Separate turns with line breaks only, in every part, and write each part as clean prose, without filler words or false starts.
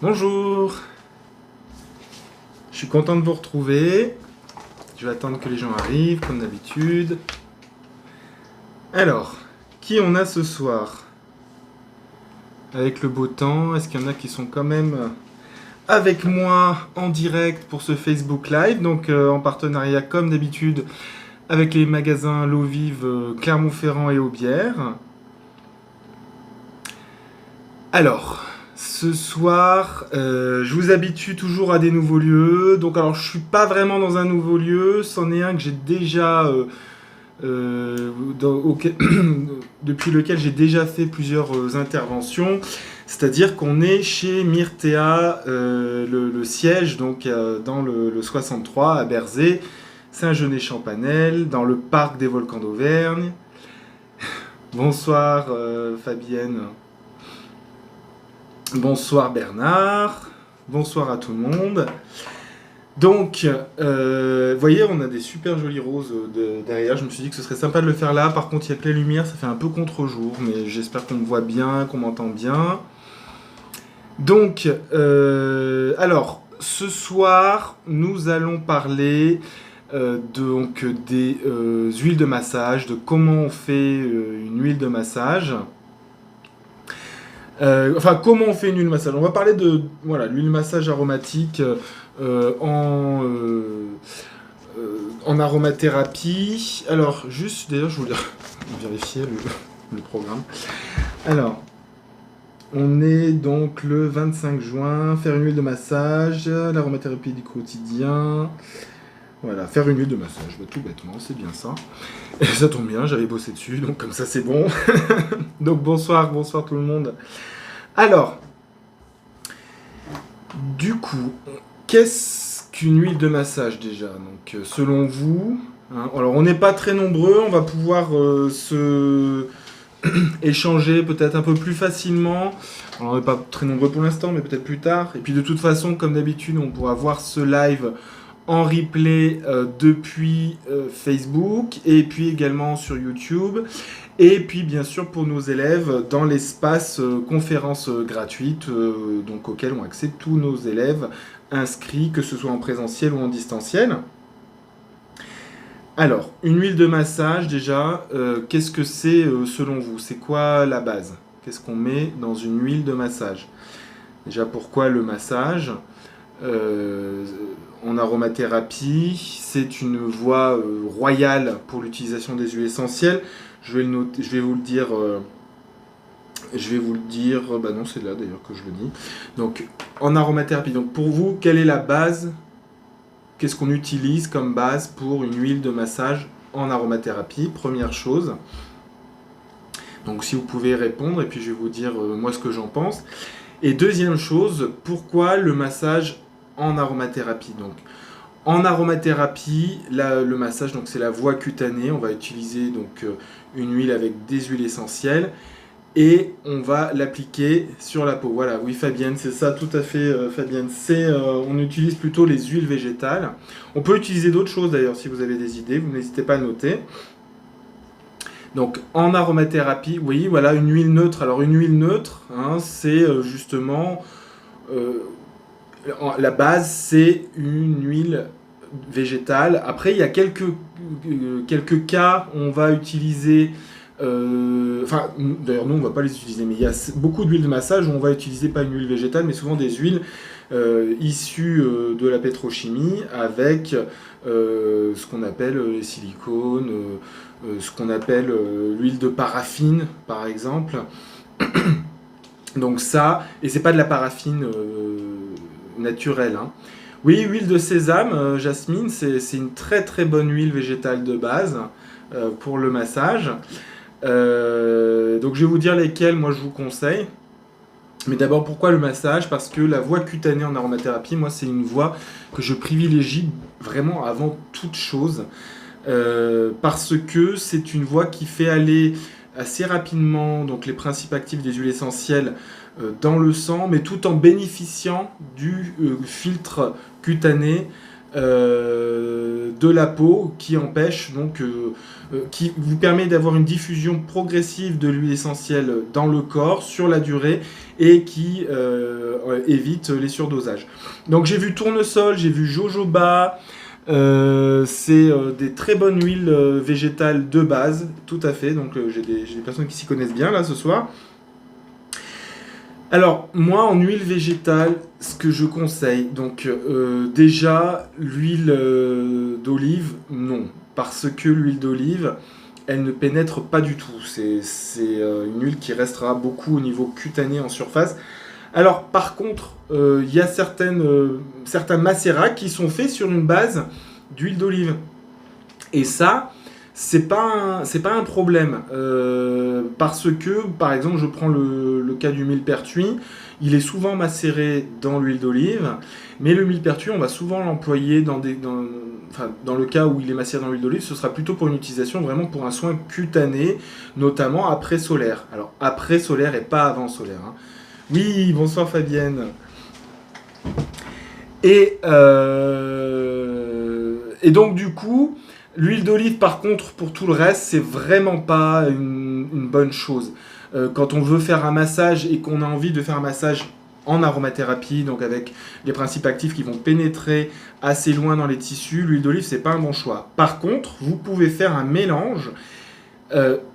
Bonjour, je suis content de vous retrouver. Je vais attendre que les gens arrivent, comme d'habitude. Alors, qui on a ce soir? Avec le beau temps, est-ce qu'il y en a qui sont quand même avec moi en direct pour ce Facebook Live, donc en partenariat comme d'habitude avec les magasins L'Eau Vive Clermont-Ferrand et Aubière. Alors, ce soir, je vous habitue toujours à des nouveaux lieux. Donc, alors, je suis pas vraiment dans un nouveau lieu. C'en est un que j'ai déjà, depuis lequel j'ai déjà fait plusieurs interventions. C'est-à-dire qu'on est chez Myrtea, le siège, donc dans le 63 à Berzé, Saint-Genès-Champanel, dans le parc des volcans d'Auvergne. Bonsoir Fabienne. Bonsoir Bernard, bonsoir à tout le monde. Donc, vous voyez, on a des super jolies roses derrière. Je me suis dit que ce serait sympa de le faire là. Par contre, il y a que la lumière, ça fait un peu contre-jour, mais j'espère qu'on me voit bien, qu'on m'entend bien. Donc, alors, ce soir, nous allons parler donc des huiles de massage, de comment on fait une huile de massage. Comment on fait une huile massage? On va parler de voilà, l'huile massage aromatique en aromathérapie. Alors, juste, d'ailleurs, je voulais vérifier le programme. Alors, on est donc le 25 juin, faire une huile de massage, l'aromathérapie du quotidien. Voilà, faire une huile de massage, tout bêtement, c'est bien ça. Et ça tombe bien, j'avais bossé dessus, donc comme ça c'est bon. Donc bonsoir tout le monde. Alors, du coup, qu'est-ce qu'une huile de massage déjà? Donc, selon vous, hein, alors on n'est pas très nombreux, on va pouvoir se échanger peut-être un peu plus facilement. Alors, on n'est pas très nombreux pour l'instant, mais peut-être plus tard. Et puis de toute façon, comme d'habitude, on pourra voir ce live en replay depuis Facebook et puis également sur YouTube. Et puis bien sûr pour nos élèves dans l'espace conférence gratuite donc auquel ont accès tous nos élèves inscrits, que ce soit en présentiel ou en distanciel. Alors, une huile de massage déjà, qu'est-ce que c'est selon vous? C'est quoi la base? Qu'est-ce qu'on met dans une huile de massage? Déjà, pourquoi le massage? En aromathérapie, c'est une voie royale pour l'utilisation des huiles essentielles. Je vais vous le dire. Bah non, c'est là d'ailleurs que je le dis. Donc, en aromathérapie. Donc, pour vous, quelle est la base? Qu'est-ce qu'on utilise comme base pour une huile de massage en aromathérapie? Première chose. Donc, si vous pouvez répondre, et puis je vais vous dire moi ce que j'en pense. Et deuxième chose, pourquoi le massage en aromathérapie? Donc, en aromathérapie, le massage, donc c'est la voie cutanée. On va utiliser donc une huile avec des huiles essentielles et on va l'appliquer sur la peau. Voilà, oui Fabienne, c'est ça, tout à fait Fabienne. On utilise plutôt les huiles végétales. On peut utiliser d'autres choses d'ailleurs si vous avez des idées, vous n'hésitez pas à noter. Donc en aromathérapie, oui, voilà, une huile neutre. Alors une huile neutre, hein, c'est justement la base, c'est une huile végétale. Après, il y a quelques cas où on va utiliser. D'ailleurs, nous, on ne va pas les utiliser, mais il y a beaucoup d'huiles de massage où on va utiliser pas une huile végétale, mais souvent des huiles issues de la pétrochimie avec ce qu'on appelle les silicones, ce qu'on appelle l'huile de paraffine, par exemple. Donc ça, et c'est pas de la paraffine naturelle, hein. Oui, huile de sésame, jasmine, c'est une très très bonne huile végétale de base pour le massage. Donc je vais vous dire lesquelles moi je vous conseille. Mais d'abord, pourquoi le massage? Parce que la voie cutanée en aromathérapie, moi c'est une voie que je privilégie vraiment avant toute chose. Parce que c'est une voie qui fait aller assez rapidement donc les principes actifs des huiles essentielles dans le sang, mais tout en bénéficiant du filtre cutané de la peau qui empêche donc qui vous permet d'avoir une diffusion progressive de l'huile essentielle dans le corps sur la durée et qui évite les surdosages. Donc j'ai vu tournesol, j'ai vu jojoba, c'est des très bonnes huiles végétales de base, tout à fait. Donc j'ai des personnes qui s'y connaissent bien là ce soir. Alors, moi, en huile végétale, ce que je conseille, donc déjà, l'huile d'olive, non. Parce que l'huile d'olive, elle ne pénètre pas du tout. C'est une huile qui restera beaucoup au niveau cutané en surface. Alors, par contre, il y a certains macérats qui sont faits sur une base d'huile d'olive. Et ça, c'est pas un problème. Parce que, par exemple, je prends le cas du millepertuis. Il est souvent macéré dans l'huile d'olive. Mais le millepertuis, on va souvent l'employer dans le cas où il est macéré dans l'huile d'olive, ce sera plutôt pour une utilisation vraiment pour un soin cutané, notamment après solaire. Alors, après solaire et pas avant solaire, hein. Oui, bonsoir Fabienne. Et donc, du coup, l'huile d'olive, par contre, pour tout le reste, c'est vraiment pas une bonne chose. Quand on veut faire un massage et qu'on a envie de faire un massage en aromathérapie, donc avec les principes actifs qui vont pénétrer assez loin dans les tissus, l'huile d'olive, c'est pas un bon choix. Par contre, vous pouvez faire un mélange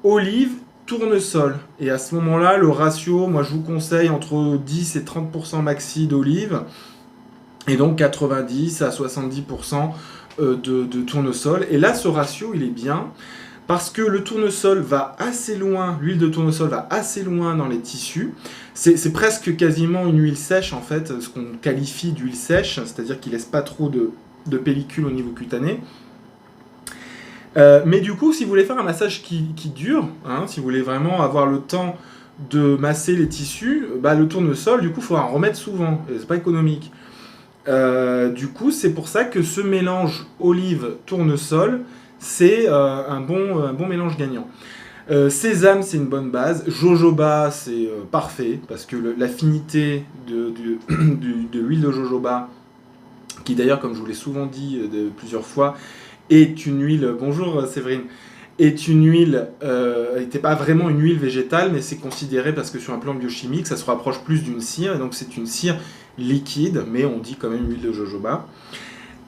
olive, tournesol. Et à ce moment-là, le ratio, moi je vous conseille entre 10 et 30% maxi d'olive, et donc 90 à 70% de tournesol. Et là, ce ratio, il est bien, parce que le tournesol va assez loin, l'huile de tournesol va assez loin dans les tissus. C'est presque quasiment une huile sèche, en fait, ce qu'on qualifie d'huile sèche, c'est-à-dire qu'il ne laisse pas trop de pellicule au niveau cutané. Mais du coup, si vous voulez faire un massage qui dure, hein, si vous voulez vraiment avoir le temps de masser les tissus, le tournesol, du coup, il faut en remettre souvent, et c'est pas économique. Du coup, c'est pour ça que ce mélange olive-tournesol, c'est un bon mélange gagnant. Sésame, c'est une bonne base. Jojoba, c'est parfait, parce que l'affinité de l'huile de jojoba, qui d'ailleurs, comme je vous l'ai souvent dit plusieurs fois, est une huile, bonjour Séverine, est une huile, n'était pas vraiment une huile végétale, mais c'est considéré, parce que sur un plan biochimique, ça se rapproche plus d'une cire, et donc c'est une cire liquide, mais on dit quand même huile de jojoba.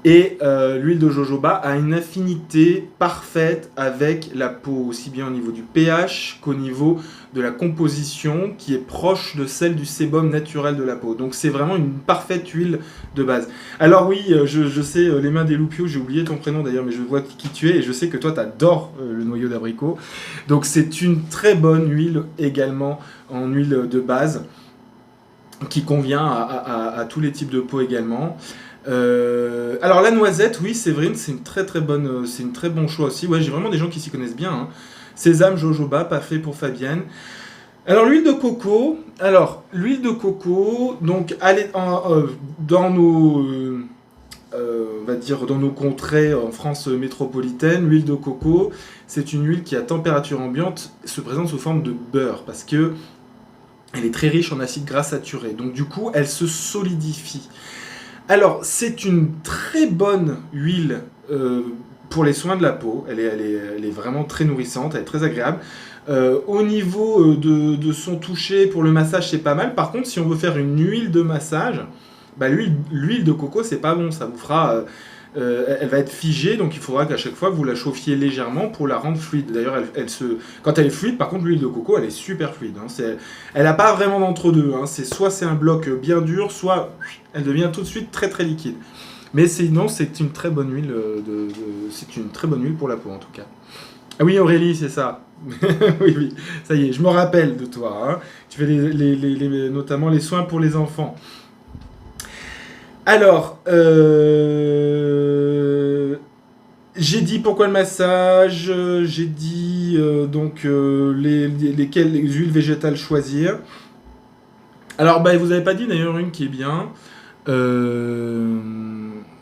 Et l'huile de jojoba a une affinité parfaite avec la peau, aussi bien au niveau du pH qu'au niveau de la composition, qui est proche de celle du sébum naturel de la peau. Donc c'est vraiment une parfaite huile de base. Alors oui, je sais, les mains des loupiaux, j'ai oublié ton prénom d'ailleurs, mais je vois qui tu es, et je sais que toi tu adores le noyau d'abricot. Donc c'est une très bonne huile également, en huile de base, qui convient à tous les types de peau également. Alors la noisette, oui, Séverine, c'est une très bonne, c'est une très bon choix aussi. Ouais, j'ai vraiment des gens qui s'y connaissent bien, hein. Sésame, jojoba, parfait pour Fabienne. Alors l'huile de coco. Alors l'huile de coco, donc dans nos, on va dire dans nos contrées en France métropolitaine, l'huile de coco, c'est une huile qui à température ambiante se présente sous forme de beurre, parce que elle est très riche en acides gras saturés. Donc du coup, elle se solidifie. Alors, c'est une très bonne huile pour les soins de la peau. Elle est vraiment très nourrissante, elle est très agréable. Au niveau de son toucher, pour le massage, c'est pas mal. Par contre, si on veut faire une huile de massage, l'huile de coco, c'est pas bon. Ça vous fera... elle va être figée, donc il faudra qu'à chaque fois vous la chauffiez légèrement pour la rendre fluide. D'ailleurs, quand elle est fluide, par contre, l'huile de coco, elle est super fluide, hein. Elle n'a pas vraiment d'entre-deux, hein. Soit c'est un bloc bien dur, soit elle devient tout de suite très liquide. Mais sinon, c'est une très bonne huile c'est une très bonne huile pour la peau en tout cas. Ah oui, Aurélie, c'est ça. Oui, ça y est, je me rappelle de toi, hein. Tu fais notamment les soins pour les enfants. Alors, j'ai dit pourquoi le massage, j'ai dit lesquelles huiles végétales choisir. Alors, vous n'avez pas dit d'ailleurs une qui est bien.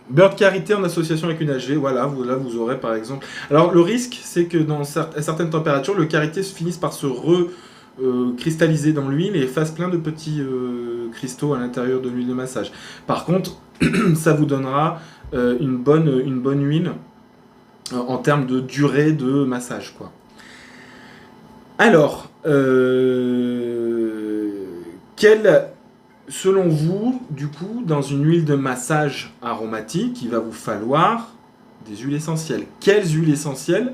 Beurre de karité en association avec une HV, voilà, là vous aurez par exemple. Alors le risque, c'est que dans certaines températures, le karité se finisse par se cristalliser dans l'huile et fasse plein de petits cristaux à l'intérieur de l'huile de massage. Par contre, ça vous donnera une bonne huile en termes de durée de massage, quoi. Alors, selon vous, du coup, dans une huile de massage aromatique, il va vous falloir des huiles essentielles. Quelles huiles essentielles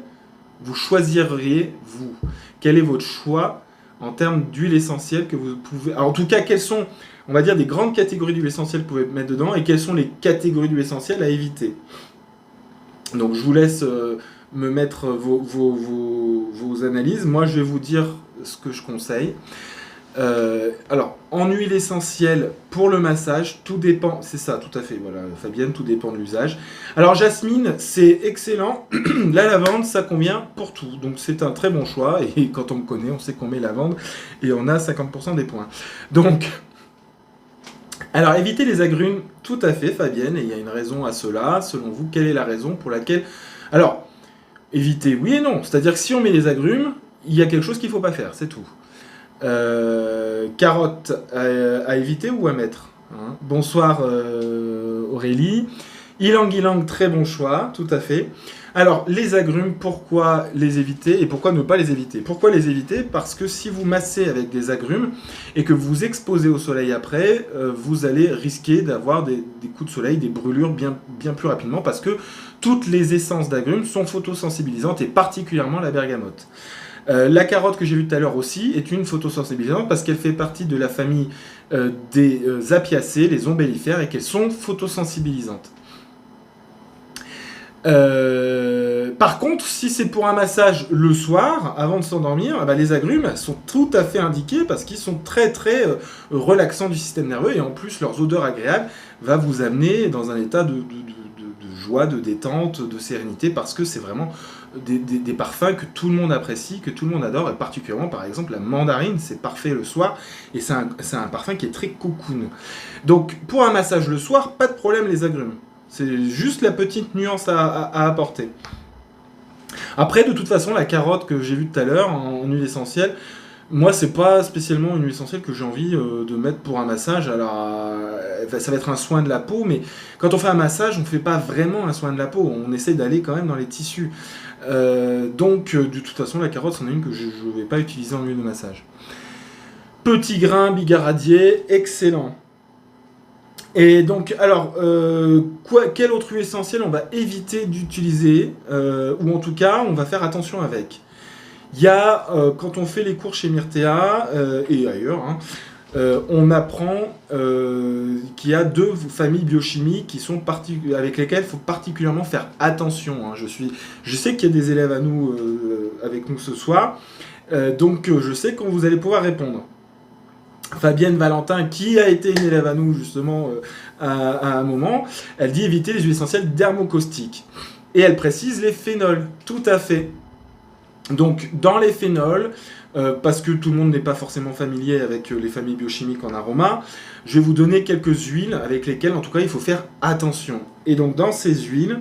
vous choisiriez, vous? Quel est votre choix en termes d'huile essentielle que vous pouvez... Alors, en tout cas, quelles sont, on va dire, des grandes catégories d'huile essentielle que vous pouvez mettre dedans et quelles sont les catégories d'huile essentielle à éviter? Donc, je vous laisse me mettre vos analyses. Moi, je vais vous dire ce que je conseille. Alors, en huile essentielle pour le massage, tout dépend, c'est ça, tout à fait, voilà, Fabienne, tout dépend de l'usage. Alors, jasmine, c'est excellent. La lavande, ça convient pour tout, donc c'est un très bon choix. Et quand on me connaît, on sait qu'on met lavande et on a 50% des points. Donc, alors, éviter les agrumes, tout à fait, Fabienne, et il y a une raison à cela. Selon vous, quelle est la raison pour laquelle... Alors, éviter, oui et non. C'est-à-dire que si on met les agrumes, il y a quelque chose qu'il ne faut pas faire, c'est tout. Carotte à éviter ou à mettre, hein. Bonsoir Aurélie. Ylang Ylang, très bon choix, tout à fait. Alors, les agrumes, pourquoi les éviter et pourquoi ne pas les éviter? Pourquoi les éviter? Parce que si vous massez avec des agrumes et que vous vous exposez au soleil après, vous allez risquer d'avoir des coups de soleil, des brûlures bien plus rapidement, parce que toutes les essences d'agrumes sont photosensibilisantes et particulièrement la bergamote. La carotte que j'ai vue tout à l'heure aussi est une photosensibilisante parce qu'elle fait partie de la famille des apiacées, les ombellifères, et qu'elles sont photosensibilisantes. Par contre, si c'est pour un massage le soir, avant de s'endormir, les agrumes sont tout à fait indiqués parce qu'ils sont très très relaxants du système nerveux et en plus leur odeur agréable va vous amener dans un état de joie, de détente, de sérénité, parce que c'est vraiment des parfums que tout le monde apprécie, que tout le monde adore, et particulièrement par exemple la mandarine, c'est parfait le soir et c'est un parfum qui est très cocoon. Donc pour un massage le soir, pas de problème les agrumes. C'est juste la petite nuance à apporter. Après, de toute façon, la carotte que j'ai vue tout à l'heure en huile essentielle, moi, c'est pas spécialement une huile essentielle que j'ai envie de mettre pour un massage. Alors, ça va être un soin de la peau, mais quand on fait un massage, on ne fait pas vraiment un soin de la peau. On essaie d'aller quand même dans les tissus. Donc, de toute façon, la carotte, c'en est une que je ne vais pas utiliser en huile de massage. Petit grain bigaradier, excellent. Et donc, alors, quelle autre huile essentielle on va éviter d'utiliser, ou en tout cas, on va faire attention avec? Il y a, quand on fait les cours chez Myrtea, et ailleurs, hein, on apprend qu'il y a deux familles biochimiques qui sont avec lesquelles il faut particulièrement faire attention, hein. Je sais qu'il y a des élèves à nous, avec nous ce soir, donc je sais quand vous allez pouvoir répondre. Fabienne Valentin, qui a été une élève à nous justement à un moment, elle dit éviter les huiles essentielles dermocaustiques. Et elle précise les phénols, tout à fait. Donc dans les phénols, parce que tout le monde n'est pas forcément familier avec les familles biochimiques en aroma, je vais vous donner quelques huiles avec lesquelles en tout cas il faut faire attention. Et donc dans ces huiles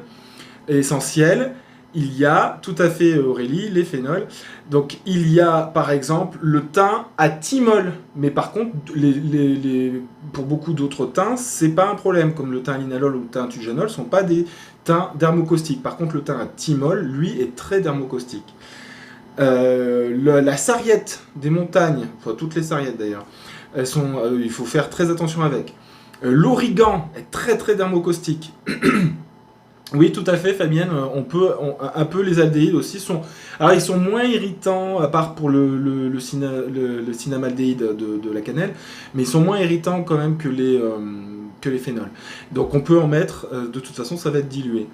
essentielles, il y a, tout à fait Aurélie, les phénols. Donc il y a par exemple le thym à thymol, mais par contre pour beaucoup d'autres thym, c'est pas un problème, comme le thym à linalol ou le thym à tujanol, sont pas des thym dermocaustiques. Par contre le thym à thymol, lui, est très dermocaustique. La sarriette des montagnes, enfin toutes les sarriettes d'ailleurs, il faut faire très attention avec. L'origan est très très dermocaustique. Oui, tout à fait, Fabienne. Un peu les aldéhydes aussi sont. Alors, ils sont moins irritants, à part pour le cinnamaldéhyde de la cannelle, mais ils sont moins irritants quand même que les phénols. Donc, on peut en mettre. De toute façon, ça va être dilué.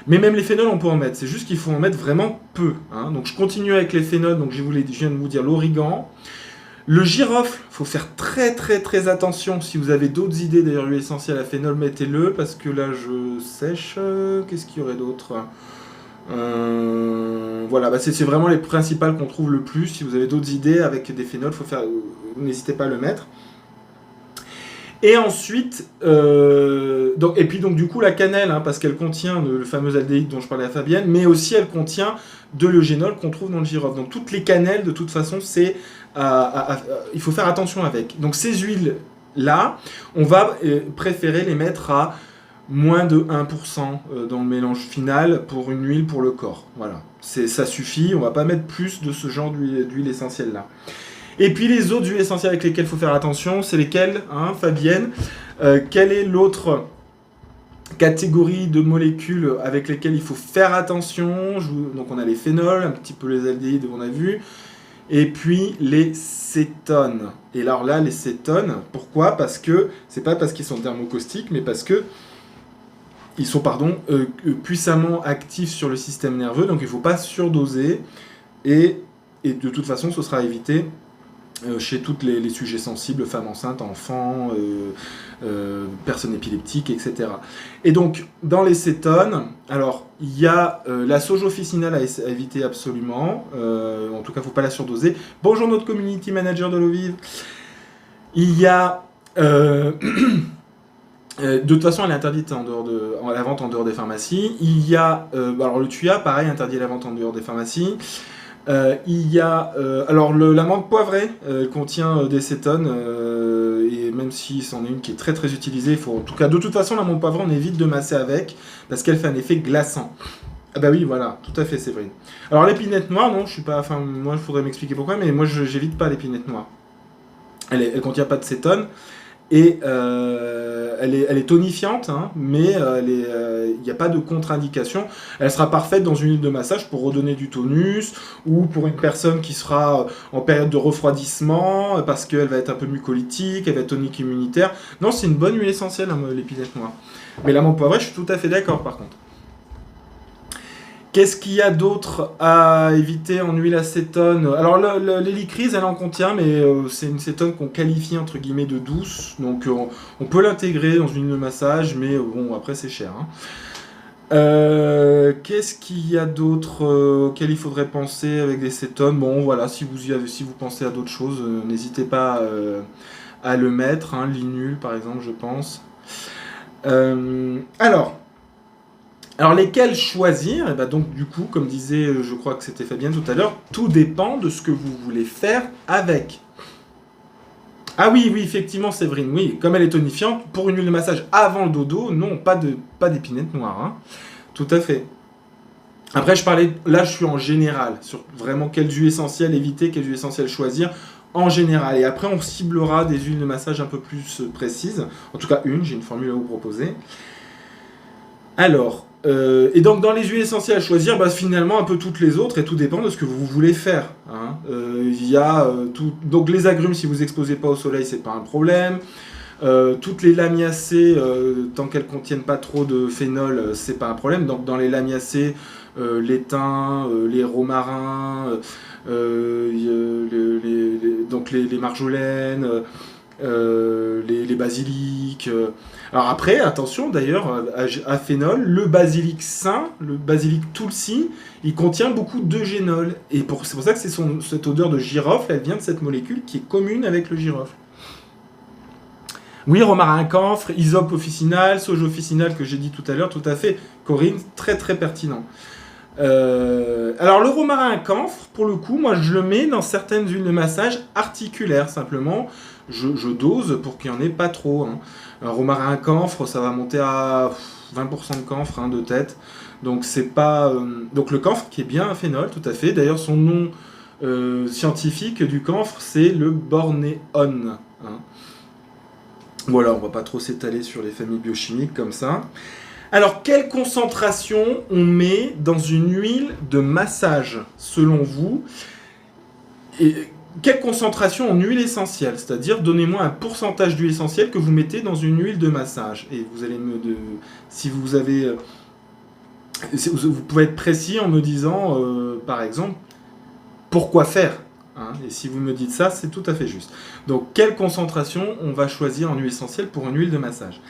Mais même les phénols, on peut en mettre. C'est juste qu'il faut en mettre vraiment peu, hein. Donc, je continue avec les phénols. Donc, je viens de vous dire l'origan. Le girofle, il faut faire très très très attention. Si vous avez d'autres idées, d'ailleurs, l'huile essentielle à phénol, mettez-le, parce que là, je sèche. Qu'est-ce qu'il y aurait d'autre? Voilà, c'est vraiment les principales qu'on trouve le plus. Si vous avez d'autres idées avec des phénols, n'hésitez pas à le mettre. Et ensuite, donc du coup la cannelle, hein, parce qu'elle contient le fameux aldéhyde dont je parlais à Fabienne, mais aussi elle contient de l'eugénol qu'on trouve dans le girofle. Donc toutes les cannelles, de toute façon, il faut faire attention avec. Donc ces huiles-là, on va préférer les mettre à moins de 1% dans le mélange final pour une huile pour le corps. Voilà, ça suffit, on va pas mettre plus de ce genre d'huile essentielle là. Et puis les autres huiles essentielles avec lesquelles il faut faire attention, c'est lesquelles, hein, Fabienne? Quelle est l'autre catégorie de molécules avec lesquelles il faut faire attention? Donc on a les phénols, un petit peu les aldéhydes, on a vu, et puis les cétones. Et alors là, les cétones, pourquoi? Parce que, c'est pas parce qu'ils sont thermocaustiques, mais parce que ils sont puissamment actifs sur le système nerveux, donc il ne faut pas surdoser, et de toute façon, ce sera évité chez tous les sujets sensibles, femmes enceintes, enfants, personnes épileptiques, etc. Et donc, dans les cétones, alors, il y a la sauge officinale à éviter absolument, en tout cas, il ne faut pas la surdoser. Bonjour notre community manager de l'eau vive. Il y a... de toute façon, elle est interdite la vente en dehors des pharmacies. Il y a... alors, le TUIA, pareil, interdit la vente en dehors des pharmacies. Il y a alors l'amande poivrée, elle contient des cétones et même si c'en est une qui est très très utilisée, il faut en tout cas de toute façon l'amande poivrée on évite de masser avec parce qu'elle fait un effet glaçant. Ah bah oui voilà, tout à fait Séverine. Alors l'épinette noire non, je suis pas, enfin moi il faudrait m'expliquer pourquoi, mais moi j'évite pas l'épinette noire. Elle contient pas de cétones. Et elle est tonifiante, hein, mais il n'y a pas de contre-indication. Elle sera parfaite dans une huile de massage pour redonner du tonus, ou pour une personne qui sera en période de refroidissement, parce qu'elle va être un peu mucolytique, elle va être tonique immunitaire. Non, c'est une bonne huile essentielle, hein, l'épinette noire. Mais l'amande poivrée, je suis tout à fait d'accord par contre. Qu'est-ce qu'il y a d'autre à éviter en huile acétone? Alors l'hélicryse, elle en contient, mais c'est une cétone qu'on qualifie entre guillemets de douce, donc on peut l'intégrer dans une huile de massage, mais bon après c'est cher. Hein. Qu'est-ce qu'il y a d'autre auquel il faudrait penser avec des cétones? Bon voilà, si vous pensez à d'autres choses, n'hésitez pas à le mettre, hein, l'inul par exemple, je pense. Alors, lesquels choisir? Et ben donc, du coup, comme disait, je crois que c'était Fabienne tout à l'heure, tout dépend de ce que vous voulez faire avec. Ah oui, effectivement, Séverine, oui, comme elle est tonifiante, pour une huile de massage avant le dodo, non, pas d'épinette noire. Hein. Tout à fait. Après, là, je suis en général, sur vraiment quelles huiles essentielles éviter, quelles huiles essentielles choisir, en général. Et après, on ciblera des huiles de massage un peu plus précises. En tout cas, j'ai une formule à vous proposer. Alors... et donc dans les huiles essentielles à choisir, bah, finalement un peu toutes les autres, et tout dépend de ce que vous voulez faire. Hein. Y a donc les agrumes, si vous exposez pas au soleil, c'est pas un problème. Toutes les lamiacées, tant qu'elles contiennent pas trop de phénol, c'est pas un problème. Donc dans les lamiacées, les thym, les romarins, donc les marjolaines, les basiliques. Alors après, attention d'ailleurs, à phénol, le basilic sain, le basilic tulsi, il contient beaucoup d'eugénol. Et c'est pour ça que cette odeur de girofle, elle vient de cette molécule qui est commune avec le girofle. Oui, romarin camphre, hysope officinal, sauge officinal que j'ai dit tout à l'heure, tout à fait. Corinne, très très pertinent. Alors le romarin camphre, pour le coup, moi je le mets dans certaines huiles de massage articulaires simplement. Je dose pour qu'il n'y en ait pas trop. Hein. Un romarin camphre, ça va monter à 20% de camphre, hein, de tête. Donc c'est pas. Donc le camphre qui est bien un phénol, tout à fait. D'ailleurs son nom scientifique du camphre, c'est le bornéon. Hein. Voilà, on va pas trop s'étaler sur les familles biochimiques comme ça. Alors, quelle concentration on met dans une huile de massage, selon vous? Et quelle concentration en huile essentielle? C'est-à-dire, donnez-moi un pourcentage d'huile essentielle que vous mettez dans une huile de massage. Et vous allez si vous avez... Vous pouvez être précis en me disant, par exemple, pourquoi faire? Hein, et si vous me dites ça, c'est tout à fait juste. Donc, quelle concentration on va choisir en huile essentielle pour une huile de massage?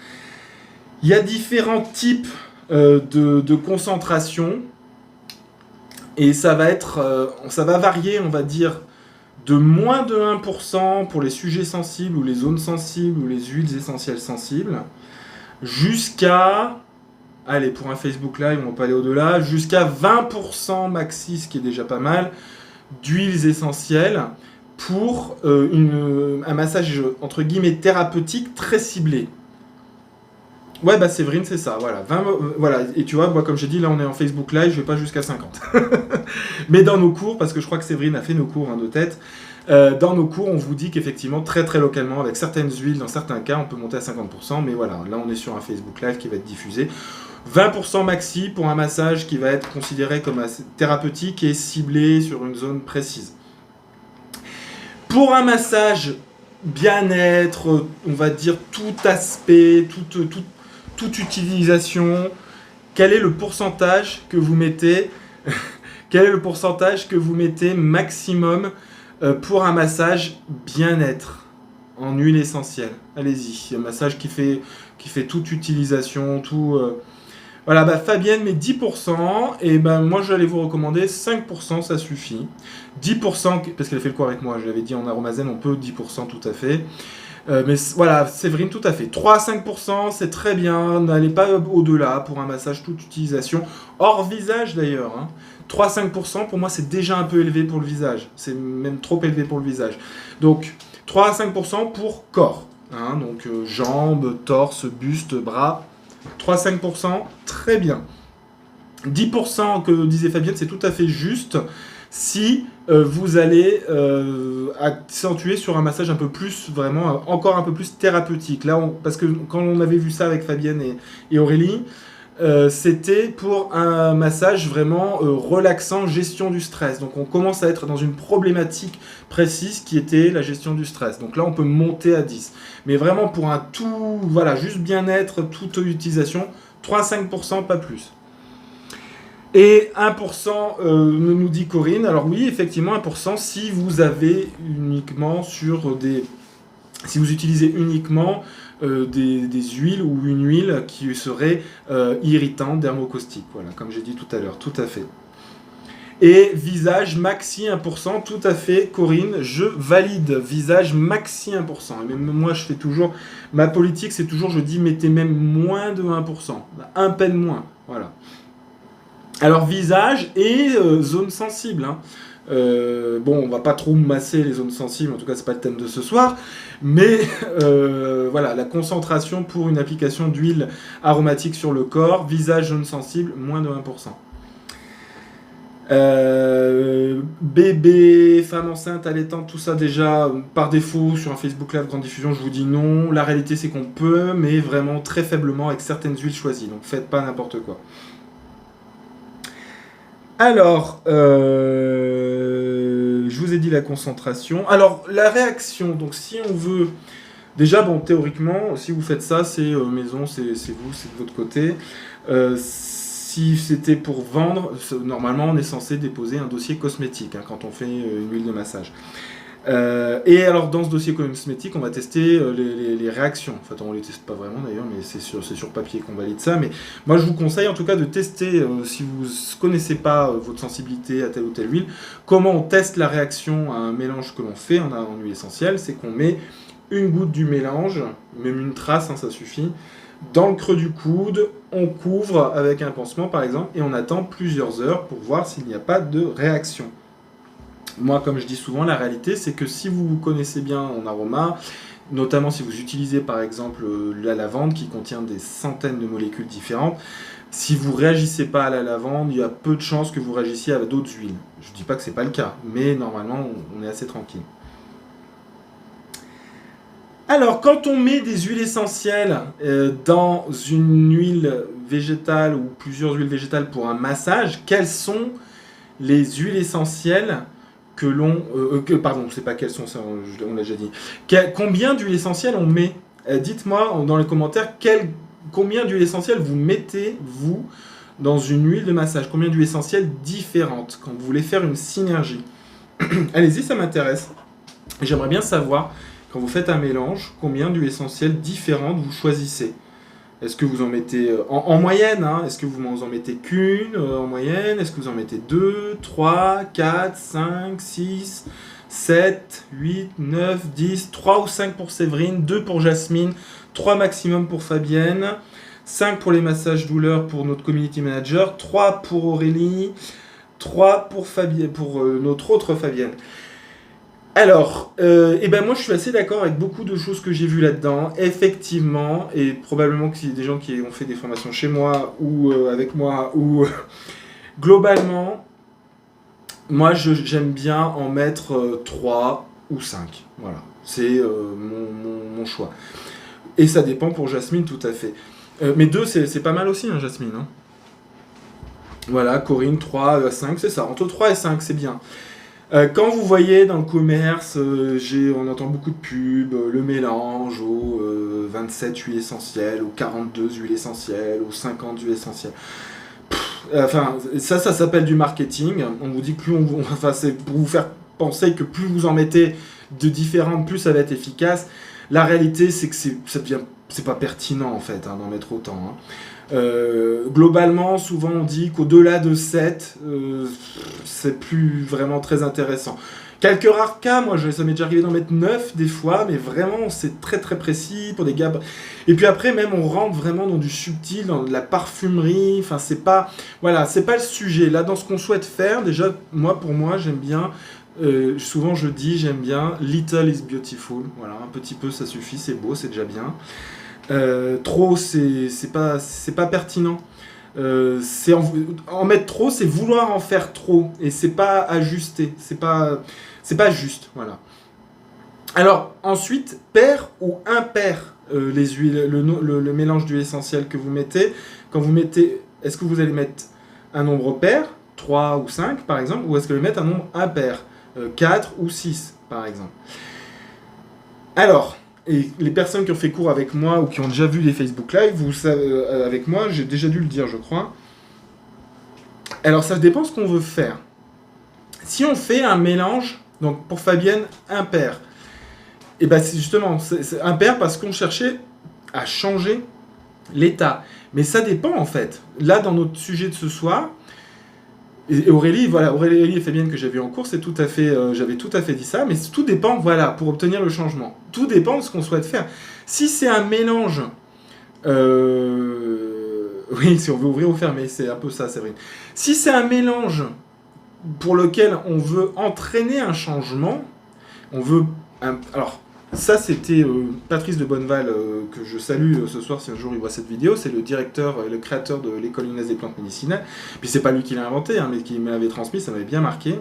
Il y a différents types de concentration et ça va varier, on va dire, de moins de 1% pour les sujets sensibles ou les zones sensibles ou les huiles essentielles sensibles, jusqu'à, allez, pour un Facebook Live, on va pas aller au-delà, jusqu'à 20% maxi, ce qui est déjà pas mal, d'huiles essentielles pour un massage, entre guillemets, thérapeutique très ciblé. Ouais, bah Séverine, c'est ça, voilà. 20, voilà. Et tu vois, moi, comme j'ai dit, là, on est en Facebook Live, je vais pas jusqu'à 50. Mais dans nos cours, parce que je crois que Séverine a fait nos cours de tête, dans nos cours, on vous dit qu'effectivement, très très localement, avec certaines huiles, dans certains cas, on peut monter à 50%, mais voilà, là, on est sur un Facebook Live qui va être diffusé. 20% maxi pour un massage qui va être considéré comme thérapeutique et ciblé sur une zone précise. Pour un massage bien-être, on va dire tout aspect, toute utilisation, quel est le pourcentage que vous mettez quel est le pourcentage que vous mettez maximum pour un massage bien-être en huile essentielle? Allez-y, un massage qui fait toute utilisation, tout... Voilà, bah Fabienne met 10%, et ben moi je vais aller vous recommander 5%, ça suffit. 10%, parce qu'elle a fait le coup avec moi, je l'avais dit en Aromazen, on peut 10% tout à fait. Mais voilà, Séverine, tout à fait. 3 à 5%, c'est très bien. N'allez pas au-delà pour un massage toute utilisation. Hors visage d'ailleurs. 3 à 5%, pour moi, c'est déjà un peu élevé pour le visage. C'est même trop élevé pour le visage. Donc, 3 à 5% pour corps. Donc, jambes, torse, buste, bras. 3 à 5%, très bien. 10% que disait Fabienne, c'est tout à fait juste si vous allez accentuer sur un massage un peu plus, vraiment, encore un peu plus thérapeutique. Là, parce que quand on avait vu ça avec Fabienne et Aurélie, c'était pour un massage vraiment relaxant, gestion du stress. Donc on commence à être dans une problématique précise qui était la gestion du stress. Donc là, on peut monter à 10. Mais vraiment pour un tout, voilà, juste bien-être, toute utilisation, 3 à 5%, pas plus. Et 1%, nous dit Corinne. Alors oui, effectivement, 1% si vous avez uniquement sur des... Si vous utilisez uniquement des huiles ou une huile qui serait irritante, dermocaustique. Voilà, comme j'ai dit tout à l'heure, tout à fait. Et visage maxi 1%, tout à fait, Corinne, je valide. Visage maxi 1%. Et même moi, je fais toujours... Ma politique, c'est toujours, je dis, mettez même moins de 1%. Un peine moins, voilà. Alors visage et zone sensible. Bon, on va pas trop masser les zones sensibles, en tout cas c'est pas le thème de ce soir, mais voilà, la concentration pour une application d'huile aromatique sur le corps, visage, zone sensible, moins de 1%. Bébé, femme enceinte, allaitante, tout ça déjà, par défaut, sur un Facebook Live grande diffusion, je vous dis non. La réalité c'est qu'on peut, mais vraiment très faiblement avec certaines huiles choisies, donc faites pas n'importe quoi. Alors, je vous ai dit la concentration. Alors, la réaction, donc si on veut... Déjà, bon, théoriquement, si vous faites ça, c'est maison, c'est vous, c'est de votre côté. Si c'était pour vendre, normalement, on est censé déposer un dossier cosmétique quand on fait une huile de massage. Et alors dans ce dossier cosmétique, on va tester les réactions. En fait, on ne les teste pas vraiment d'ailleurs, mais c'est sur papier qu'on valide ça. Mais moi, je vous conseille en tout cas de tester, si vous ne connaissez pas votre sensibilité à telle ou telle huile, comment on teste la réaction à un mélange que l'on fait en huile essentielle. C'est qu'on met une goutte du mélange, même une trace, ça suffit, dans le creux du coude, on couvre avec un pansement par exemple, et on attend plusieurs heures pour voir s'il n'y a pas de réaction. Moi, comme je dis souvent, la réalité, c'est que si vous vous connaissez bien en aroma, notamment si vous utilisez par exemple la lavande qui contient des centaines de molécules différentes, si vous ne réagissez pas à la lavande, il y a peu de chances que vous réagissiez à d'autres huiles. Je ne dis pas que ce n'est pas le cas, mais normalement, on est assez tranquille. Alors, quand on met des huiles essentielles dans une huile végétale ou plusieurs huiles végétales pour un massage, quelles sont les huiles essentielles que l'on... pardon, je ne sais pas quelles sont, ça, on l'a déjà dit. Combien d'huiles essentielles on met? Dites-moi dans les commentaires combien d'huiles essentielles vous mettez, vous, dans une huile de massage. Combien d'huiles essentielles différentes quand vous voulez faire une synergie. Allez-y, ça m'intéresse. J'aimerais bien savoir, quand vous faites un mélange, combien d'huiles essentielles différentes vous choisissez. Est-ce que vous en mettez en moyenne, est-ce que vous en mettez qu'une en moyenne? Est-ce que vous en mettez 2, 3, 4, 5, 6, 7, 8, 9, 10, 3 ou 5 pour Séverine, 2 pour Jasmine, 3 maximum pour Fabienne, 5 pour les massages douleurs pour notre community manager, 3 pour Aurélie, 3 pour Fabienne, pour notre autre Fabienne. Alors, eh ben moi je suis assez d'accord avec beaucoup de choses que j'ai vues là-dedans. Effectivement, et probablement qu'il y a des gens qui ont fait des formations chez moi ou avec moi, ou globalement, moi j'aime bien en mettre 3 ou 5. Voilà, c'est mon choix. Et ça dépend pour Jasmine tout à fait. Mais 2 c'est pas mal aussi, hein, Jasmine. Hein. Voilà, Corinne, 3 à 5, c'est ça. Entre 3 et 5, c'est bien. Quand vous voyez dans le commerce, on entend beaucoup de pubs, le mélange aux 27 huiles essentielles, aux 42 huiles essentielles, aux 50 huiles essentielles. Enfin, ça s'appelle du marketing. On vous dit que enfin, c'est pour vous faire penser que plus vous en mettez de différentes, plus ça va être efficace. La réalité, c'est que c'est pas pertinent en fait hein, d'en mettre autant. Hein. Globalement, souvent on dit qu'au-delà de 7, c'est plus vraiment très intéressant. Quelques rares cas, moi ça m'est déjà arrivé d'en mettre 9 des fois, mais vraiment c'est très très précis pour des gars. Et puis après même on rentre vraiment dans du subtil, dans de la parfumerie, enfin c'est pas, voilà, c'est pas le sujet. Là dans ce qu'on souhaite faire, déjà pour moi j'aime bien, souvent je dis j'aime bien little is beautiful, voilà, un petit peu ça suffit, c'est beau, c'est déjà bien. Trop, c'est pas pertinent. En mettre trop, c'est vouloir en faire trop et c'est pas ajusté, c'est pas juste, voilà. Alors ensuite, pair ou impair les huiles, le mélange d'huile essentielle que vous mettez. Quand vous mettez, est-ce que vous allez mettre un nombre pair, 3 ou 5 par exemple, ou est-ce que vous allez mettre un nombre impair, 4 ou 6 par exemple. Alors, et les personnes qui ont fait cours avec moi ou qui ont déjà vu les Facebook Live, vous savez, avec moi, j'ai déjà dû le dire, je crois. Alors, ça dépend ce qu'on veut faire. Si on fait un mélange, donc pour Fabienne, impair, et ben c'est justement, c'est impair parce qu'on cherchait à changer l'état. Mais ça dépend en fait. Là, dans notre sujet de ce soir, et Aurélie, voilà, Aurélie et Fabienne que j'ai vu en cours, c'est tout à fait, j'avais tout à fait dit ça, mais tout dépend, voilà, pour obtenir le changement. Tout dépend de ce qu'on souhaite faire. Si c'est un mélange, oui, si on veut ouvrir ou fermer, c'est un peu ça, Séverine. Si c'est un mélange pour lequel on veut entraîner un changement, on veut, alors. Ça, c'était Patrice de Bonneval, que je salue ce soir si un jour il voit cette vidéo. C'est le directeur et le créateur de l'école lyonnaise des plantes médicinales. Puis c'est pas lui qui l'a inventé, hein, mais qui me l'avait transmis, ça m'avait bien marqué.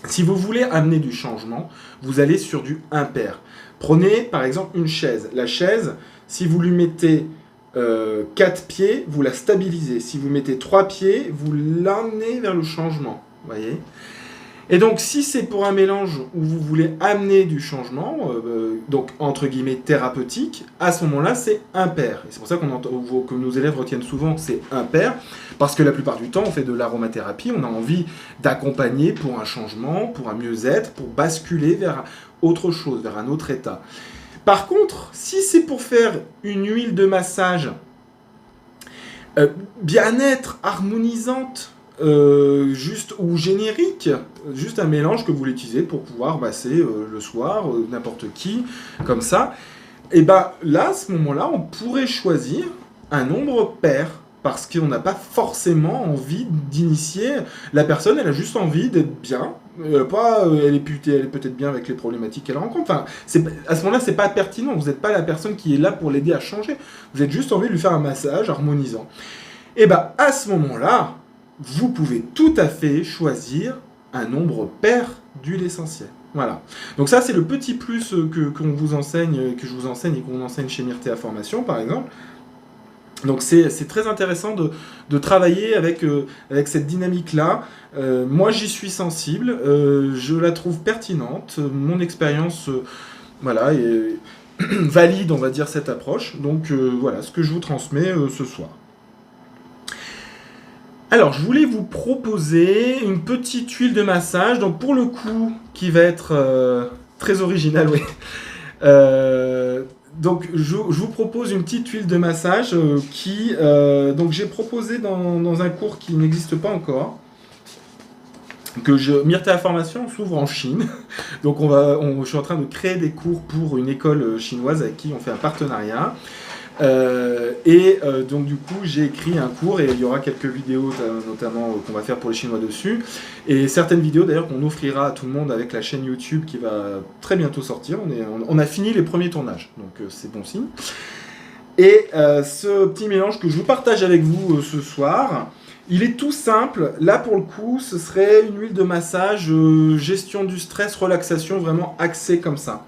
Si vous voulez amener du changement, vous allez sur du impair. Prenez par exemple une chaise. La chaise, si vous lui mettez 4 pieds, vous la stabilisez. Si vous mettez 3 pieds, vous l'emmenez vers le changement. Vous voyez ? Et donc, si c'est pour un mélange où vous voulez amener du changement, donc entre guillemets thérapeutique, à ce moment-là, c'est impair. Et c'est pour ça que nos élèves retiennent souvent c'est impair, parce que la plupart du temps, on fait de l'aromathérapie, on a envie d'accompagner pour un changement, pour un mieux-être, pour basculer vers autre chose, vers un autre état. Par contre, si c'est pour faire une huile de massage bien-être, harmonisante, juste ou générique, juste un mélange que vous voulez utiliser pour pouvoir masser le soir, n'importe qui, comme ça, et ben là, à ce moment-là, on pourrait choisir un nombre pair, parce qu'on n'a pas forcément envie d'initier. La personne, elle a juste envie d'être bien, elle est peut-être bien avec les problématiques qu'elle rencontre. Enfin, à ce moment-là, c'est pas pertinent. Vous n'êtes pas la personne qui est là pour l'aider à changer. Vous êtes juste envie de lui faire un massage harmonisant. Et ben à ce moment-là, vous pouvez tout à fait choisir un nombre pair d'huile essentielle. Voilà. Donc ça, c'est le petit plus qu'on vous enseigne, que je vous enseigne et qu'on enseigne chez Myrtea Formation, par exemple. Donc c'est très intéressant de travailler avec cette dynamique-là. Moi, j'y suis sensible. Je la trouve pertinente. Mon expérience voilà, valide, on va dire, cette approche. Donc voilà, ce que je vous transmets ce soir. Alors, je voulais vous proposer une petite huile de massage, donc pour le coup, qui va être très originale, oui. Donc, je vous propose une petite huile de massage donc j'ai proposé dans un cours qui n'existe pas encore, Myrtea Formation s'ouvre en Chine. Donc, je suis en train de créer des cours pour une école chinoise avec qui on fait un partenariat. Donc du coup j'ai écrit un cours et il y aura quelques vidéos notamment qu'on va faire pour les Chinois dessus, et certaines vidéos d'ailleurs qu'on offrira à tout le monde avec la chaîne YouTube qui va très bientôt sortir. On a fini les premiers tournages, donc c'est bon signe. Et ce petit mélange que je vous partage avec vous ce soir, il est tout simple. Là pour le coup ce serait une huile de massage, gestion du stress, relaxation, vraiment axée comme ça.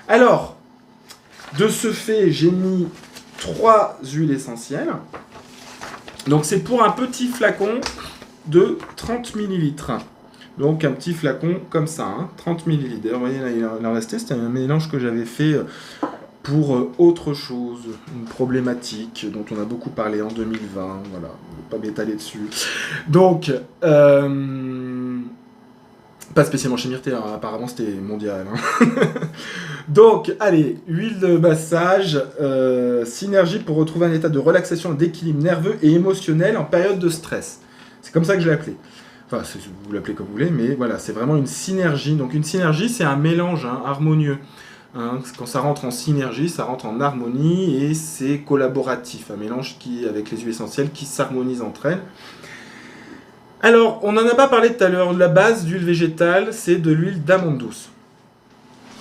Alors de ce fait j'ai mis 3 huiles essentielles. Donc c'est pour un petit flacon de 30 ml. Donc un petit flacon comme ça, hein, 30 ml. D'ailleurs, vous voyez là, il en restait, c'était un mélange que j'avais fait pour autre chose, une problématique dont on a beaucoup parlé en 2020. Voilà, je ne vais pas m'étaler dessus. Donc, pas spécialement chez Myrtille, hein, apparemment c'était mondial. Hein. Donc, allez, huile de massage, synergie pour retrouver un état de relaxation, d'équilibre nerveux et émotionnel en période de stress. C'est comme ça que je l'ai appelé. Enfin, vous l'appelez comme vous voulez, mais voilà, c'est vraiment une synergie. Donc une synergie, c'est un mélange harmonieux. Hein. Quand ça rentre en synergie, ça rentre en harmonie et c'est collaboratif. Un mélange avec les huiles essentielles qui s'harmonisent entre elles. Alors, on n'en a pas parlé tout à l'heure. La base d'huile végétale, c'est de l'huile d'amande douce.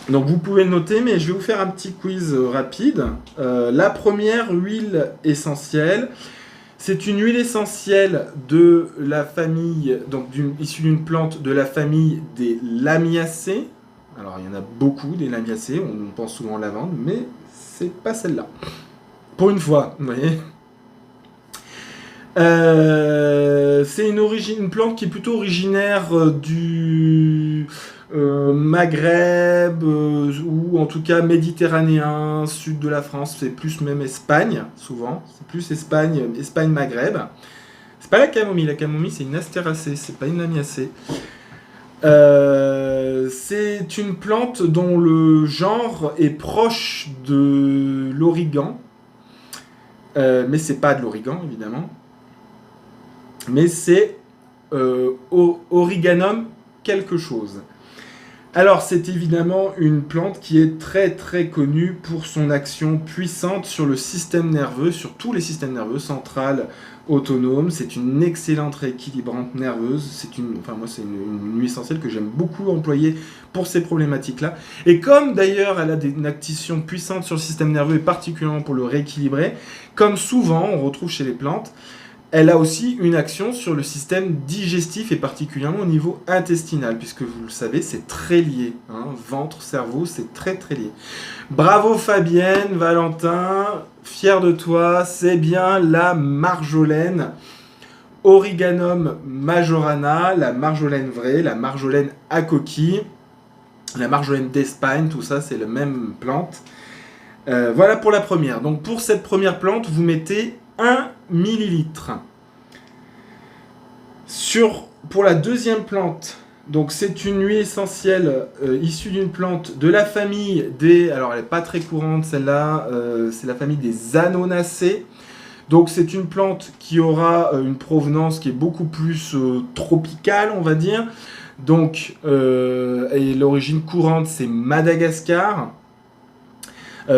Donc vous pouvez le noter, mais je vais vous faire un petit quiz rapide. La première huile essentielle, c'est une huile essentielle de la famille, donc issue d'une plante de la famille des Lamiacées. Alors il y en a beaucoup des Lamiacées, on pense souvent à lavande, mais c'est pas celle-là. Pour une fois, vous voyez. C'est une plante qui est plutôt originaire du Maghreb, ou en tout cas méditerranéen, sud de la France, c'est plus même Espagne, souvent. C'est plus Espagne-Maghreb. C'est pas la camomille c'est une astéracée, c'est pas une lamiacée. C'est une plante dont le genre est proche de l'origan, mais c'est pas de l'origan évidemment. Mais c'est Origanum quelque chose. Alors c'est évidemment une plante qui est très très connue pour son action puissante sur le système nerveux, sur tous les systèmes nerveux, central, autonome. C'est une excellente rééquilibrante nerveuse. C'est une huile essentielle que j'aime beaucoup employer pour ces problématiques-là. Et comme d'ailleurs elle a une action puissante sur le système nerveux et particulièrement pour le rééquilibrer, comme souvent on retrouve chez les plantes, elle a aussi une action sur le système digestif et particulièrement au niveau intestinal, puisque vous le savez, c'est très lié. Hein, ventre, cerveau, c'est très très lié. Bravo Fabienne, Valentin, fier de toi, c'est bien la marjolaine. Origanum majorana, la marjolaine vraie, la marjolaine à coquille, la marjolaine d'Espagne, tout ça c'est la même plante. Voilà pour la première. Donc pour cette première plante, vous mettez 1 millilitre. Pour la deuxième plante, donc c'est une huile essentielle issue d'une plante de la famille des... Alors elle n'est pas très courante celle-là, c'est la famille des Annonacées. Donc c'est une plante qui aura une provenance qui est beaucoup plus tropicale, on va dire. Donc et l'origine courante c'est Madagascar.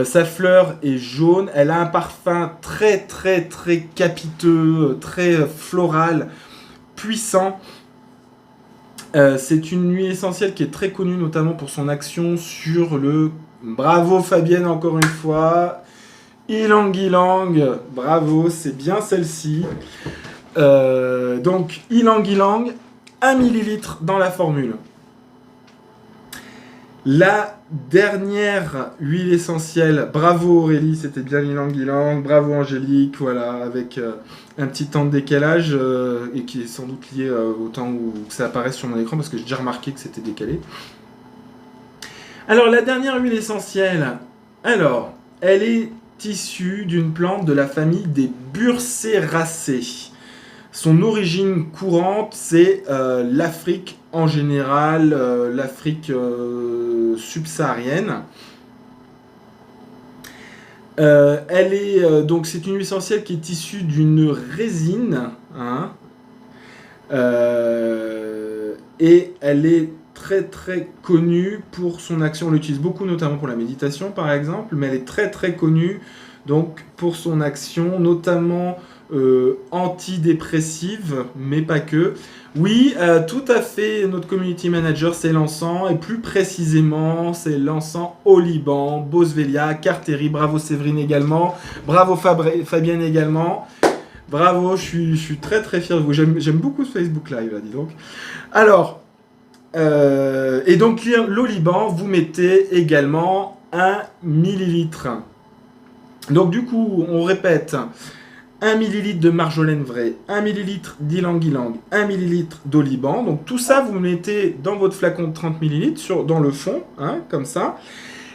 Sa fleur est jaune, elle a un parfum très très très capiteux, très floral, puissant. C'est une huile essentielle qui est très connue notamment pour son action sur le... Bravo Fabienne encore une fois. Ylang Ylang, bravo, c'est bien celle-ci. Donc Ylang Ylang, 1 millilitre dans la formule. La dernière huile essentielle, bravo Aurélie, c'était bien Ylang Ylang, bravo Angélique, voilà, avec un petit temps de décalage et qui est sans doute lié au temps où ça apparaît sur mon écran parce que j'ai déjà remarqué que c'était décalé. Alors la dernière huile essentielle, elle est issue d'une plante de la famille des Burseracées. Son origine courante, c'est l'Afrique en général, l'Afrique subsaharienne. Donc c'est une huile essentielle qui est issue d'une résine, hein, et elle est très très connue pour son action. On l'utilise beaucoup notamment pour la méditation par exemple, mais elle est très très connue donc pour son action, notamment antidépressive, mais pas que. Oui, tout à fait, notre community manager c'est l'encens, et plus précisément c'est l'encens au Liban, Boswellia, Carteri, bravo Séverine également, bravo Fabienne également. Bravo, je suis très très fier de vous. J'aime beaucoup ce Facebook Live, là, dis donc. Alors, et donc l'eau Liban, vous mettez également 1 millilitre. Donc du coup, on répète, 1 millilitre de marjolaine vraie, 1 millilitre d'ylang-ylang, 1 millilitre d'eau Liban. Donc tout ça, vous mettez dans votre flacon de 30 millilitres dans le fond, hein, comme ça.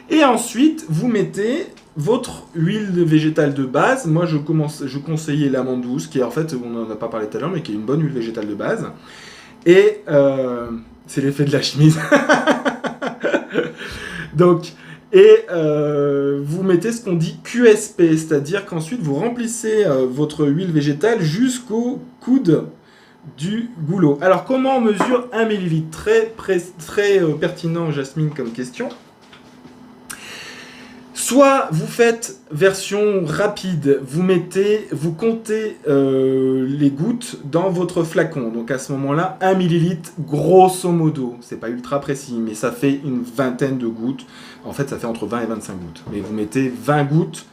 Et ensuite, vous mettez votre huile végétale de base. Moi, je conseillais l'amande douce, qui est en fait, on n'en a pas parlé tout à l'heure, mais qui est une bonne huile végétale de base. Et c'est l'effet de la chemise. Donc, vous mettez ce qu'on dit QSP, c'est-à-dire qu'ensuite vous remplissez votre huile végétale jusqu'au coude du goulot. Alors, comment on mesure 1 millilitre? Très pertinent, Jasmine, comme question. Soit vous faites version rapide, vous comptez les gouttes dans votre flacon. Donc à ce moment-là, 1 millilitre, grosso modo. C'est pas ultra précis, mais ça fait une vingtaine de gouttes. En fait, ça fait entre 20 et 25 gouttes. Mais vous mettez 20 gouttes,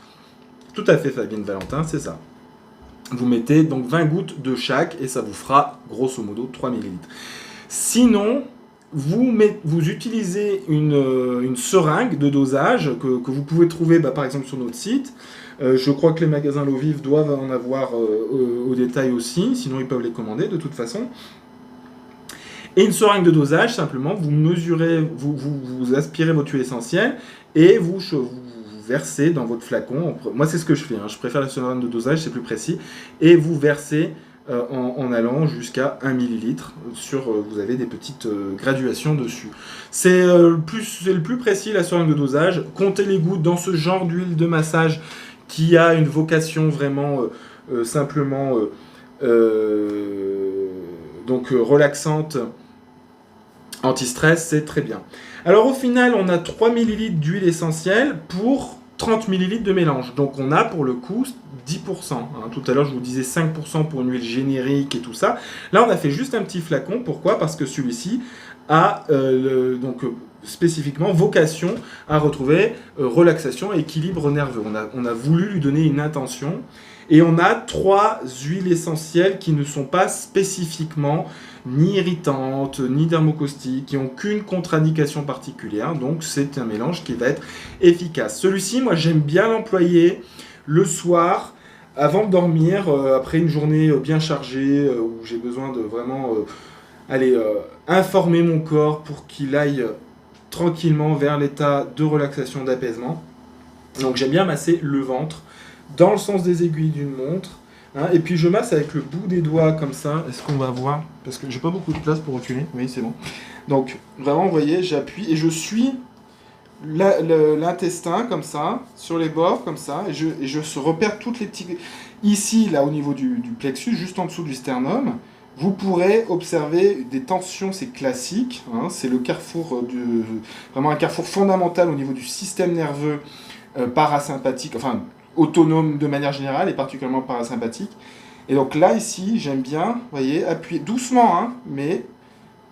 tout à fait Fabienne Valentin, c'est ça. Vous mettez donc 20 gouttes de chaque et ça vous fera grosso modo 3 millilitres. Sinon, vous utilisez une seringue de dosage que vous pouvez trouver par exemple sur notre site. Je crois que les magasins L'Eau Vive doivent en avoir au détail aussi, sinon ils peuvent les commander de toute façon. Et une seringue de dosage, simplement, vous mesurez, vous aspirez votre huile essentielle et vous versez dans votre flacon. Moi c'est ce que je fais, hein. Je préfère la seringue de dosage, c'est plus précis. Et vous versez en allant jusqu'à 1 millilitre. Vous avez des petites graduations dessus. C'est le plus précis, la seringue de dosage. Comptez les gouttes dans ce genre d'huile de massage qui a une vocation vraiment simplement relaxante, anti-stress, c'est très bien. Alors au final, on a 3 millilitres d'huile essentielle pour 30 millilitres de mélange. Donc on a pour le coup 10%. Hein. Tout à l'heure, je vous disais 5% pour une huile générique et tout ça. Là, on a fait juste un petit flacon. Pourquoi? Parce que celui-ci a spécifiquement vocation à retrouver relaxation et équilibre nerveux. On a voulu lui donner une intention. Et on a 3 huiles essentielles qui ne sont pas spécifiquement ni irritantes, ni dermocaustiques, qui n'ont qu'une contre-indication particulière. Donc c'est un mélange qui va être efficace. Celui-ci, moi j'aime bien l'employer le soir, avant de dormir, après une journée bien chargée, où j'ai besoin de vraiment informer mon corps pour qu'il aille tranquillement vers l'état de relaxation, d'apaisement. Donc j'aime bien masser le ventre, dans le sens des aiguilles d'une montre, hein, et puis je masse avec le bout des doigts comme ça. Est-ce qu'on va voir? Parce que j'ai pas beaucoup de place pour reculer. Oui, c'est bon. Donc vraiment, vous voyez, j'appuie et je suis l'intestin comme ça, sur les bords comme ça, et je repère toutes les petites... Ici, là, au niveau du plexus, juste en dessous du sternum, vous pourrez observer des tensions, c'est classique, hein, c'est le carrefour, vraiment un carrefour fondamental au niveau du système nerveux parasympathique, enfin autonome de manière générale et particulièrement parasympathique. Et donc là, ici, j'aime bien, vous voyez, appuyer doucement, hein, mais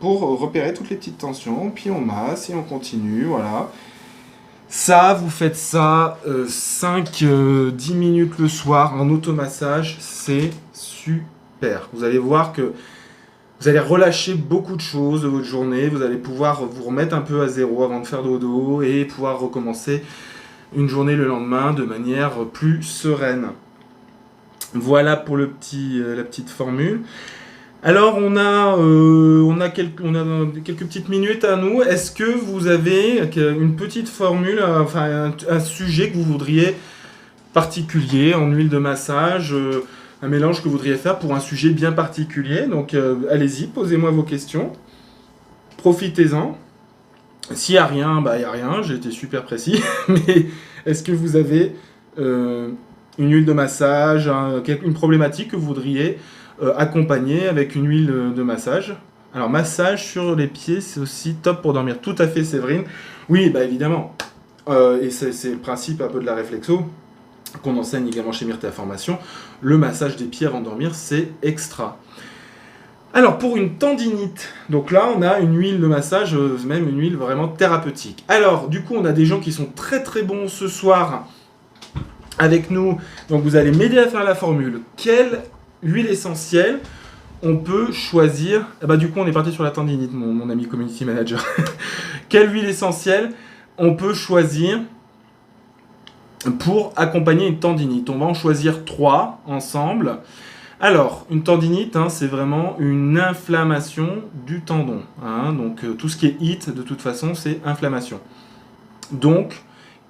pour repérer toutes les petites tensions, puis on masse et on continue, voilà. Ça, vous faites ça 5-10 minutes le soir en automassage, c'est super. Vous allez voir que vous allez relâcher beaucoup de choses de votre journée, vous allez pouvoir vous remettre un peu à zéro avant de faire dodo et pouvoir recommencer une journée le lendemain de manière plus sereine. Voilà pour la petite formule. Alors on a quelques petites minutes à nous. Est-ce que vous avez une petite formule, enfin un sujet que vous voudriez particulier en huile de massage, un mélange que vous voudriez faire pour un sujet bien particulier? Donc allez-y, posez-moi vos questions. Profitez-en. S'il n'y a rien, il n'y a rien, j'ai été super précis. Mais est-ce que vous avez une huile de massage, une problématique que vous voudriez accompagner avec une huile de massage, Alors, massage sur les pieds, c'est aussi top pour dormir. Tout à fait, Séverine. Oui, bah évidemment. Et c'est le principe un peu de la réflexo qu'on enseigne également chez Myrthéa Formation. Le massage des pieds avant de dormir, c'est extra. Alors, pour une tendinite, donc là, on a une huile de massage, même une huile vraiment thérapeutique. Alors, du coup, on a des gens qui sont très très bons ce soir avec nous. Donc, vous allez m'aider à faire la formule. Quelle huile essentielle on peut choisir? Du coup, on est parti sur la tendinite, mon ami community manager. Quelle huile essentielle on peut choisir pour accompagner une tendinite? On va en choisir 3 ensemble. Alors, une tendinite, c'est vraiment une inflammation du tendon. Donc, tout ce qui est it, de toute façon, c'est inflammation. Donc,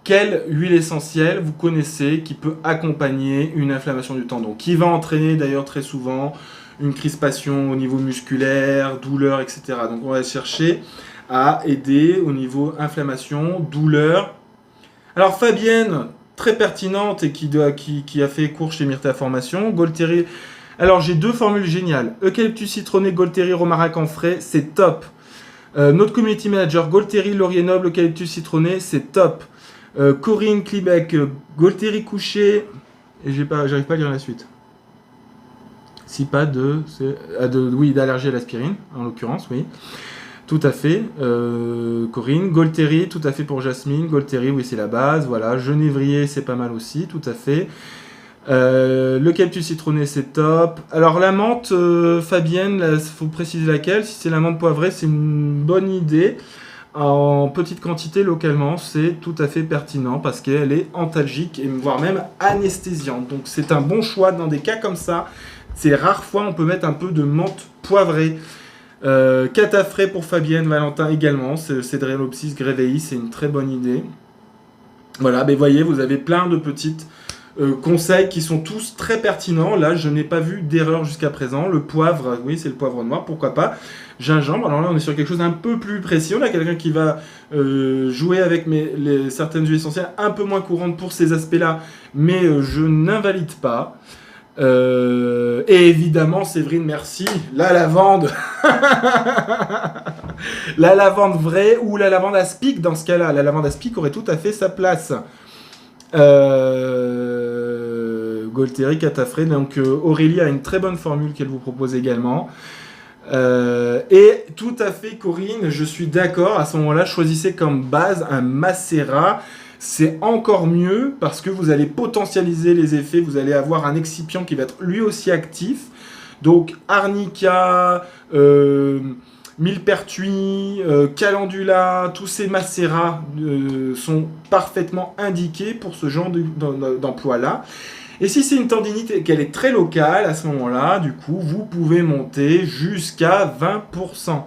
quelle huile essentielle vous connaissez qui peut accompagner une inflammation du tendon? Qui va entraîner d'ailleurs très souvent une crispation au niveau musculaire, douleur, etc. Donc, on va chercher à aider au niveau inflammation, douleur. Alors, Fabienne, très pertinente et qui a fait cours chez Myrthéa Formation, Golteri. Alors, j'ai 2 formules géniales. Eucalyptus citronné, Golteri, romarac en frais, c'est top. Notre community manager, Golteri, laurier noble, eucalyptus citronné, c'est top. Corinne Klibeck, Golteri couché, et j'arrive pas à lire la suite. Si pas d'allergie à l'aspirine, en l'occurrence, oui. Tout à fait. Corinne, Golteri, tout à fait pour Jasmine. Golteri, oui, c'est la base. Voilà. Genévrier, c'est pas mal aussi, tout à fait. L'eucalyptus citronné, c'est top. Alors, la menthe, Fabienne, il faut préciser laquelle. Si c'est la menthe poivrée, c'est une bonne idée. En petite quantité localement, c'est tout à fait pertinent parce qu'elle est antalgique et voire même anesthésiante. Donc, c'est un bon choix dans des cas comme ça. C'est rares fois on peut mettre un peu de menthe poivrée. Catafré pour Fabienne, Valentin également. Cedrelopsis graeveis, c'est une très bonne idée. Voilà, mais voyez, vous avez plein de petites conseils qui sont tous très pertinents. Là, je n'ai pas vu d'erreur jusqu'à présent. Le poivre, oui, c'est le poivre noir, pourquoi pas. Gingembre, alors là, on est sur quelque chose d'un peu plus précis. On a quelqu'un qui va jouer avec certaines huiles essentielles un peu moins courantes pour ces aspects-là, mais je n'invalide pas. Et évidemment, Séverine, merci. La lavande. La lavande vraie ou la lavande aspic dans ce cas-là. La lavande aspic aurait tout à fait sa place. Golteri, Catafré. Donc Aurélie a une très bonne formule qu'elle vous propose également. Et tout à fait, Corinne, je suis d'accord. À ce moment-là, choisissez comme base un macérat. C'est encore mieux parce que vous allez potentialiser les effets. Vous allez avoir un excipient qui va être lui aussi actif. Donc, arnica, millepertuis, calendula, tous ces macérats sont parfaitement indiqués pour ce genre d'emploi-là. Et si c'est une tendinite et qu'elle est très locale, à ce moment-là, du coup, vous pouvez monter jusqu'à 20%.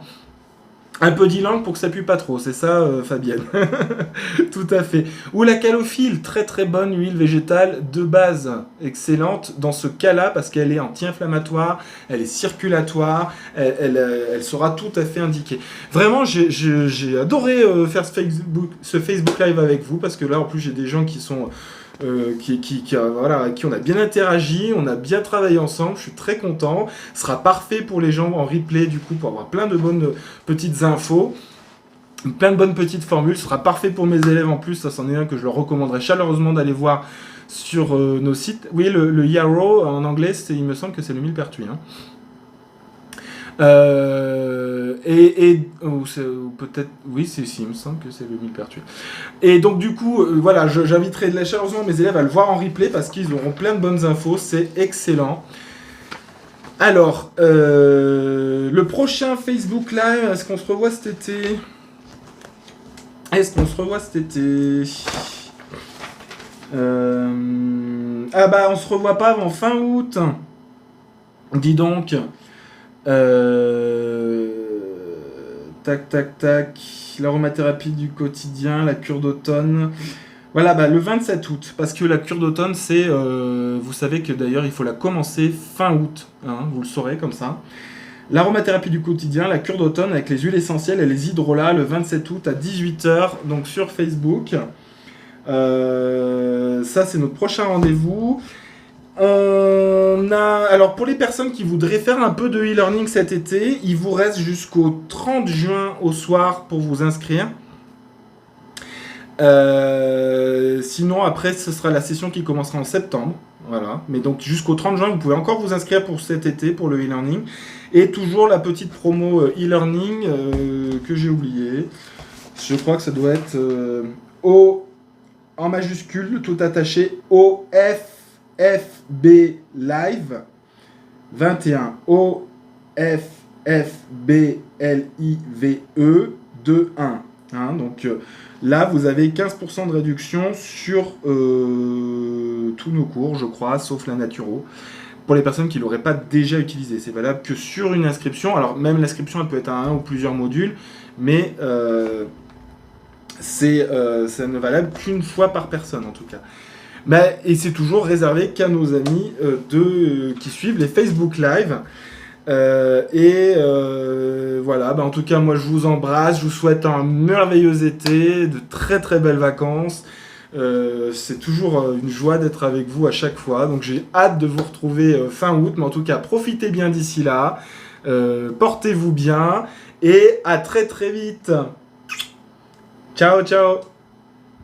Un peu d'ylang pour que ça pue pas trop, c'est ça, Fabienne. Tout à fait. Ou la calophylle, très très bonne huile végétale de base, excellente dans ce cas-là parce qu'elle est anti-inflammatoire, elle est circulatoire, elle sera tout à fait indiquée. Vraiment, j'ai adoré faire ce Facebook Live avec vous parce que là, en plus, j'ai des gens qui sont... avec qui on a bien interagi, on a bien travaillé ensemble, je suis très content. Ce sera parfait pour les gens en replay, du coup, pour avoir plein de bonnes petites infos, plein de bonnes petites formules. Ce sera parfait pour mes élèves en plus, ça c'en est un que je leur recommanderais chaleureusement d'aller voir sur nos sites. Oui, le yarrow en anglais, il me semble que c'est le millepertuis. Ou peut-être, oui, il me semble que c'est le millepertuis. Et donc, du coup, voilà, j'inviterai chaleureusement mes élèves à le voir en replay parce qu'ils auront plein de bonnes infos, c'est excellent. Alors, le prochain Facebook Live, est-ce qu'on se revoit cet été? On se revoit pas avant fin août. Dis donc. Tac. L'aromathérapie du quotidien, la cure d'automne. Voilà, le 27 août. Parce que la cure d'automne, c'est... vous savez que d'ailleurs, il faut la commencer fin août. Vous le saurez comme ça. L'aromathérapie du quotidien, la cure d'automne avec les huiles essentielles et les hydrolats le 27 août à 18h, donc sur Facebook. Ça, c'est notre prochain rendez-vous. On a... Alors, pour les personnes qui voudraient faire un peu de e-learning cet été, il vous reste jusqu'au 30 juin au soir pour vous inscrire. Sinon, après, ce sera la session qui commencera en septembre. Voilà. Mais donc, jusqu'au 30 juin, vous pouvez encore vous inscrire pour cet été, pour le e-learning. Et toujours la petite promo e-learning que j'ai oublié. Je crois que ça doit être en majuscule, tout attaché, OFFB Live 21. OFFBLIVE 21. Hein, donc là, vous avez 15% de réduction sur tous nos cours, je crois, sauf la naturo. Pour les personnes qui ne l'auraient pas déjà utilisé. C'est valable que sur une inscription. Alors, même l'inscription, elle peut être à un ou plusieurs modules, mais ça ne valable qu'une fois par personne, en tout cas. Et c'est toujours réservé qu'à nos amis qui suivent les Facebook Live. Voilà, en tout cas, moi, je vous embrasse. Je vous souhaite un merveilleux été, de très, très belles vacances. C'est toujours une joie d'être avec vous à chaque fois, donc j'ai hâte de vous retrouver fin août, mais en tout cas profitez bien d'ici là, portez-vous bien et à très très vite. Ciao ciao.